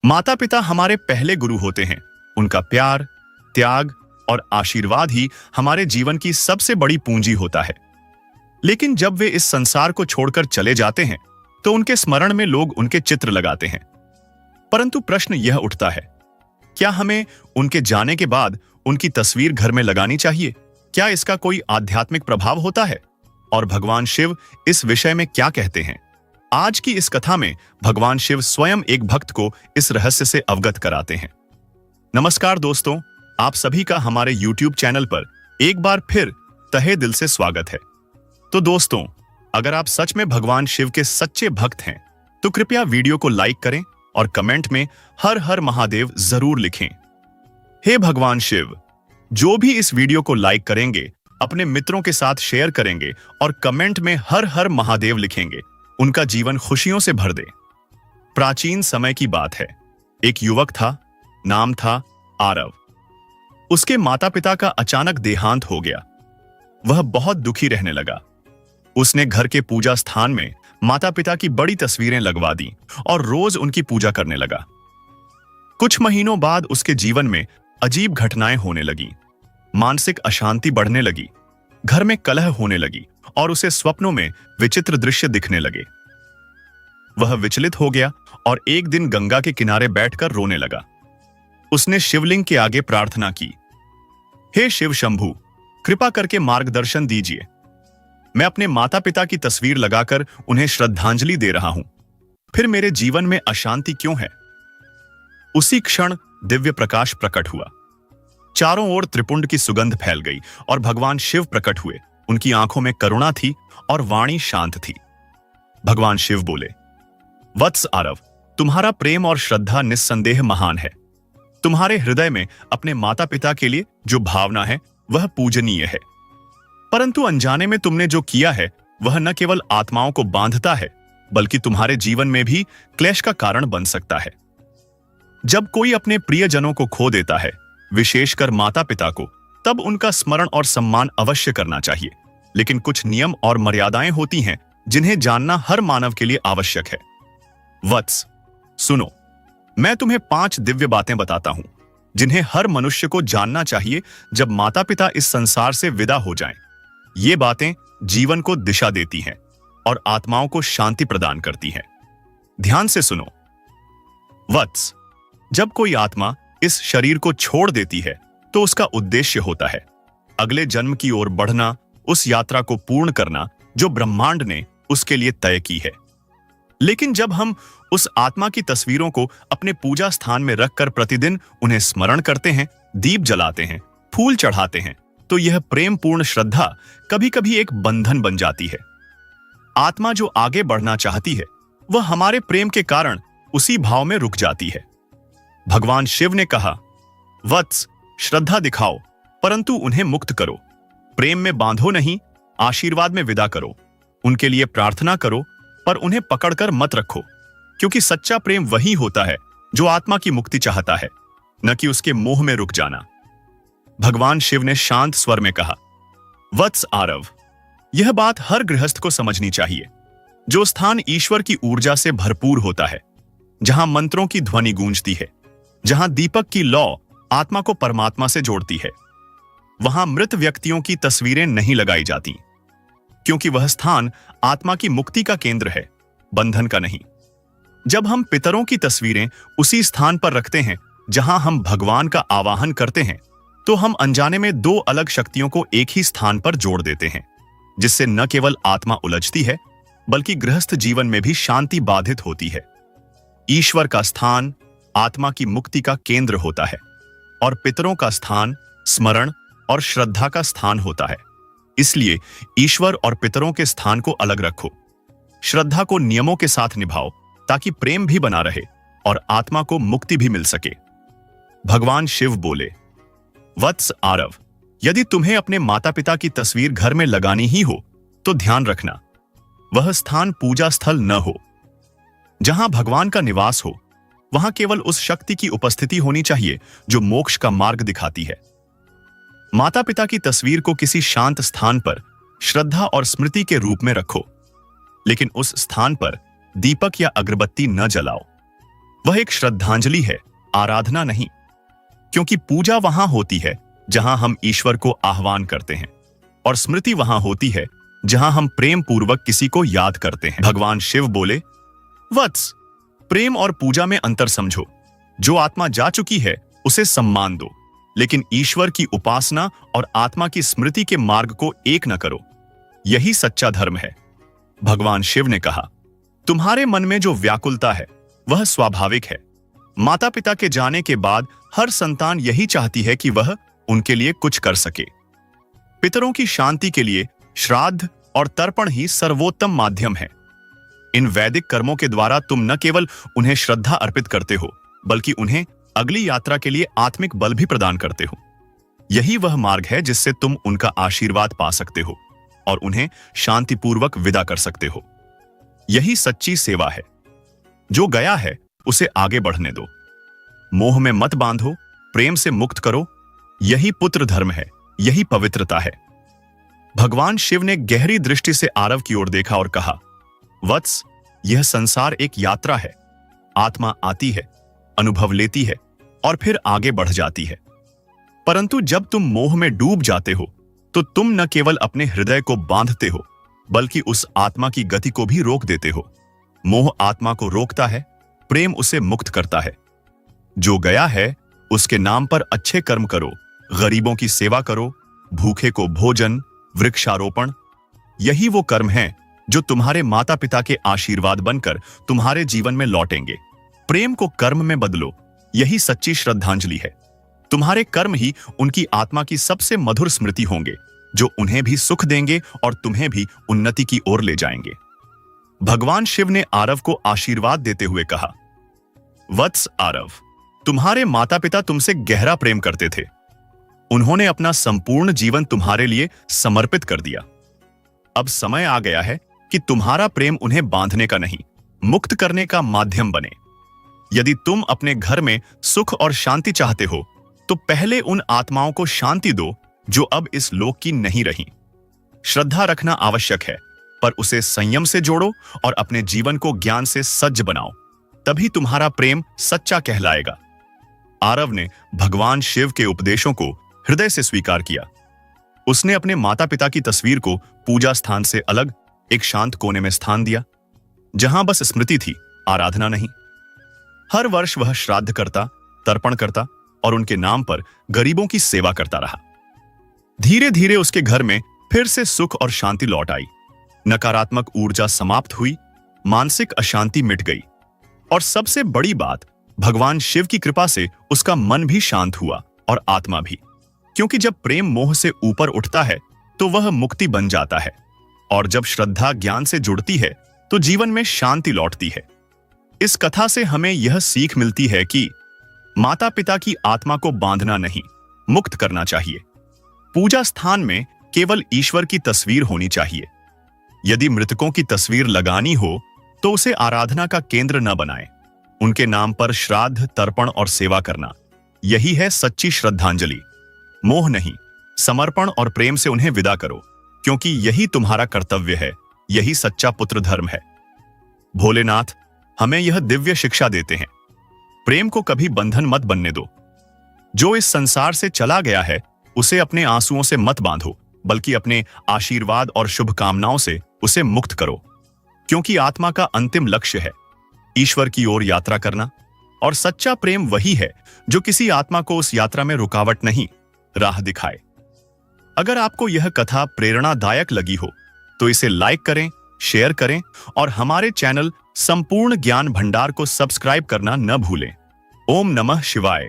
माता पिता हमारे पहले गुरु होते हैं। उनका प्यार, त्याग और आशीर्वाद ही हमारे जीवन की सबसे बड़ी पूंजी होता है। लेकिन जब वे इस संसार को छोड़कर चले जाते हैं तो उनके स्मरण में लोग उनके चित्र लगाते हैं। परंतु प्रश्न यह उठता है, क्या हमें उनके जाने के बाद उनकी तस्वीर घर में लगानी चाहिए? क्या इसका कोई आध्यात्मिक प्रभाव होता है? और भगवान शिव इस विषय में क्या कहते हैं? आज की इस कथा में भगवान शिव स्वयं एक भक्त को इस रहस्य से अवगत कराते हैं। नमस्कार दोस्तों, आप सभी का हमारे YouTube चैनल पर एक बार फिर तहे दिल से स्वागत है। तो दोस्तों, अगर आप सच में भगवान शिव के सच्चे भक्त हैं तो कृपया वीडियो को लाइक करें और कमेंट में हर हर महादेव जरूर लिखें। हे भगवान शिव, जो भी इस वीडियो को लाइक करेंगे, अपने मित्रों के साथ शेयर करेंगे और कमेंट में हर हर महादेव लिखेंगे, उनका जीवन खुशियों से भर दे। प्राचीन समय की बात है। एक युवक था, नाम था आरव। उसके माता पिता का अचानक देहांत हो गया। वह बहुत दुखी रहने लगा। उसने घर के पूजा स्थान में माता पिता की बड़ी तस्वीरें लगवा दी और रोज उनकी पूजा करने लगा। कुछ महीनों बाद उसके जीवन में अजीब घटनाएं होने लगी। मानसिक अशांति बढ़ने लगी, घर में कलह होने लगी और उसे स्वप्नों में विचित्र दृश्य दिखने लगे। वह विचलित हो गया और एक दिन गंगा के किनारे बैठकर रोने लगा। उसने शिवलिंग के आगे प्रार्थना की, हे शिव शंभू, कृपा करके मार्गदर्शन दीजिए। मैं अपने माता पिता की तस्वीर लगाकर उन्हें श्रद्धांजलि दे रहा हूं, फिर मेरे जीवन में अशांति क्यों है? उसी क्षण दिव्य प्रकाश प्रकट हुआ। चारों ओर त्रिपुंड की सुगंध फैल गई और भगवान शिव प्रकट हुए। उनकी आंखों में करुणा थी और वाणी शांत थी। भगवान शिव बोले, वत्स आरव, तुम्हारा प्रेम और श्रद्धा निस्संदेह महान है। तुम्हारे हृदय में अपने माता पिता के लिए जो भावना है वह पूजनीय है। परंतु अनजाने में तुमने जो किया है वह न केवल आत्माओं को बांधता है, बल्कि तुम्हारे जीवन में भी क्लेश का कारण बन सकता है। जब कोई अपने प्रियजनों को खो देता है, विशेषकर माता पिता को, तब उनका स्मरण और सम्मान अवश्य करना चाहिए। लेकिन कुछ नियम और मर्यादाएं होती हैं जिन्हें जानना हर मानव के लिए आवश्यक है। वत्स, सुनो, मैं तुम्हें 5 दिव्य बातें बताता हूं जिन्हें हर मनुष्य को जानना चाहिए जब माता पिता इस संसार से विदा हो जाएं। ये बातें जीवन को दिशा देती हैं और आत्माओं को शांति प्रदान करती हैं। ध्यान से सुनो। वत्स, जब कोई आत्मा इस शरीर को छोड़ देती है तो उसका उद्देश्य होता है अगले जन्म की ओर बढ़ना, उस यात्रा को पूर्ण करना जो ब्रह्मांड ने उसके लिए तय की है। लेकिन जब हम उस आत्मा की तस्वीरों को अपने पूजा स्थान में रखकर प्रतिदिन उन्हें स्मरण करते हैं, दीप जलाते हैं, फूल चढ़ाते हैं, तो यह प्रेम पूर्ण श्रद्धा कभी कभी एक बंधन बन जाती है। आत्मा जो आगे बढ़ना चाहती है वह हमारे प्रेम के कारण उसी भाव में रुक जाती है। भगवान शिव ने कहा, वत्स, श्रद्धा दिखाओ परंतु उन्हें मुक्त करो। प्रेम में बांधो नहीं, आशीर्वाद में विदा करो। उनके लिए प्रार्थना करो पर उन्हें पकड़कर मत रखो, क्योंकि सच्चा प्रेम वही होता है जो आत्मा की मुक्ति चाहता है, न कि उसके मोह में रुक जाना। भगवान शिव ने शांत स्वर में कहा, वत्स आरव, यह बात हर गृहस्थ को समझनी चाहिए। जो स्थान ईश्वर की ऊर्जा से भरपूर होता है, जहां मंत्रों की ध्वनि गूंजती है, जहां दीपक की लौ आत्मा को परमात्मा से जोड़ती है, वहां मृत व्यक्तियों की तस्वीरें नहीं लगाई जाती, क्योंकि वह स्थान आत्मा की मुक्ति का केंद्र है, बंधन का नहीं। जब हम पितरों की तस्वीरें उसी स्थान पर रखते हैं जहां हम भगवान का आवाहन करते हैं, तो हम अनजाने में 2 अलग शक्तियों को एक ही स्थान पर जोड़ देते हैं, जिससे न केवल आत्मा उलझती है, बल्कि गृहस्थ जीवन में भी शांति बाधित होती है। ईश्वर का स्थान आत्मा की मुक्ति का केंद्र होता है और पितरों का स्थान स्मरण और श्रद्धा का स्थान होता है। इसलिए ईश्वर और पितरों के स्थान को अलग रखो। श्रद्धा को नियमों के साथ निभाओ ताकि प्रेम भी बना रहे और आत्मा को मुक्ति भी मिल सके। भगवान शिव बोले, वत्स आरव, यदि तुम्हें अपने माता पिता की तस्वीर घर में लगानी ही हो तो ध्यान रखना वह स्थान पूजा स्थल न हो। जहां भगवान का निवास हो वहां केवल उस शक्ति की उपस्थिति होनी चाहिए जो मोक्ष का मार्ग दिखाती है। माता पिता की तस्वीर को किसी शांत स्थान पर श्रद्धा और स्मृति के रूप में रखो, लेकिन उस स्थान पर दीपक या अगरबत्ती न जलाओ। वह एक श्रद्धांजलि है, आराधना नहीं। क्योंकि पूजा वहां होती है जहां हम ईश्वर को आह्वान करते हैं, और स्मृति वहां होती है जहां हम प्रेम पूर्वक किसी को याद करते हैं। भगवान शिव बोले, वत्स, प्रेम और पूजा में अंतर समझो। जो आत्मा जा चुकी है उसे सम्मान दो, लेकिन ईश्वर की उपासना और आत्मा की स्मृति के मार्ग को एक न करो। यही सच्चा धर्म है। भगवान शिव ने कहा, तुम्हारे मन में जो व्याकुलता है वह स्वाभाविक है। माता पिता के जाने के बाद हर संतान यही चाहती है कि वह उनके लिए कुछ कर सके। पितरों की शांति के लिए श्राद्ध और तर्पण ही सर्वोत्तम माध्यम है। इन वैदिक कर्मों के द्वारा तुम न केवल उन्हें श्रद्धा अर्पित करते हो, बल्कि उन्हें अगली यात्रा के लिए आत्मिक बल भी प्रदान करते हो। यही वह मार्ग है जिससे तुम उनका आशीर्वाद पा सकते हो और उन्हें शांतिपूर्वक विदा कर सकते हो। यही सच्ची सेवा है। जो गया है उसे आगे बढ़ने दो। मोह में मत बांधो, प्रेम से मुक्त करो। यही पुत्र धर्म है, यही पवित्रता है। भगवान शिव ने गहरी दृष्टि से आरव की ओर देखा और कहा, वत्स, यह संसार एक यात्रा है। आत्मा आती है, अनुभव लेती है और फिर आगे बढ़ जाती है। परंतु जब तुम मोह में डूब जाते हो तो तुम न केवल अपने हृदय को बांधते हो, बल्कि उस आत्मा की गति को भी रोक देते हो। मोह आत्मा को रोकता है, प्रेम उसे मुक्त करता है। जो गया है उसके नाम पर अच्छे कर्म करो, गरीबों की सेवा करो, भूखे को भोजन, वृक्षारोपण। यही वो कर्म हैं जो तुम्हारे माता पिता के आशीर्वाद बनकर तुम्हारे जीवन में लौटेंगे। प्रेम को कर्म में बदलो, यही सच्ची श्रद्धांजलि है। तुम्हारे कर्म ही उनकी आत्मा की सबसे मधुर स्मृति होंगे, जो उन्हें भी सुख देंगे और तुम्हें भी उन्नति की ओर ले जाएंगे। भगवान शिव ने आरव को आशीर्वाद देते हुए कहा, वत्स आरव, तुम्हारे माता पिता तुमसे गहरा प्रेम करते थे। उन्होंने अपना संपूर्ण जीवन तुम्हारे लिए समर्पित कर दिया। अब समय आ गया है कि तुम्हारा प्रेम उन्हें बांधने का नहीं, मुक्त करने का माध्यम बने। यदि तुम अपने घर में सुख और शांति चाहते हो तो पहले उन आत्माओं को शांति दो जो अब इस लोक की नहीं रही। श्रद्धा रखना आवश्यक है, पर उसे संयम से जोड़ो और अपने जीवन को ज्ञान से सज्ज बनाओ। तभी तुम्हारा प्रेम सच्चा कहलाएगा। आरव ने भगवान शिव के उपदेशों को हृदय से स्वीकार किया। उसने अपने माता पिता की तस्वीर को पूजा स्थान से अलग एक शांत कोने में स्थान दिया, जहां बस स्मृति थी, आराधना नहीं। हर वर्ष वह श्राद्ध करता, तर्पण करता और उनके नाम पर गरीबों की सेवा करता रहा। धीरे धीरे उसके घर में फिर से सुख और शांति लौट आई। नकारात्मक ऊर्जा समाप्त हुई, मानसिक अशांति मिट गई और सबसे बड़ी बात, भगवान शिव की कृपा से उसका मन भी शांत हुआ और आत्मा भी। क्योंकि जब प्रेम मोह से ऊपर उठता है तो वह मुक्ति बन जाता है, और जब श्रद्धा ज्ञान से जुड़ती है तो जीवन में शांति लौटती है। इस कथा से हमें यह सीख मिलती है कि माता पिता की आत्मा को बांधना नहीं, मुक्त करना चाहिए। पूजा स्थान में केवल ईश्वर की तस्वीर होनी चाहिए। यदि मृतकों की तस्वीर लगानी हो तो उसे आराधना का केंद्र न बनाएं। उनके नाम पर श्राद्ध, तर्पण और सेवा करना, यही है सच्ची श्रद्धांजलि। मोह नहीं, समर्पण और प्रेम से उन्हें विदा करो, क्योंकि यही तुम्हारा कर्तव्य है, यही सच्चा पुत्र धर्म है। भोलेनाथ हमें यह दिव्य शिक्षा देते हैं, प्रेम को कभी बंधन मत बनने दो। जो इस संसार से चला गया है उसे अपने आंसुओं से मत बांधो, बल्कि अपने आशीर्वाद और शुभकामनाओं से उसे मुक्त करो। क्योंकि आत्मा का अंतिम लक्ष्य है ईश्वर की ओर यात्रा करना, और सच्चा प्रेम वही है जो किसी आत्मा को उस यात्रा में रुकावट नहीं, राह दिखाए। अगर आपको यह कथा प्रेरणादायक लगी हो तो इसे लाइक करें, शेयर करें और हमारे चैनल संपूर्ण ज्ञान भंडार को सब्सक्राइब करना न भूलें। ओम नमः शिवाय।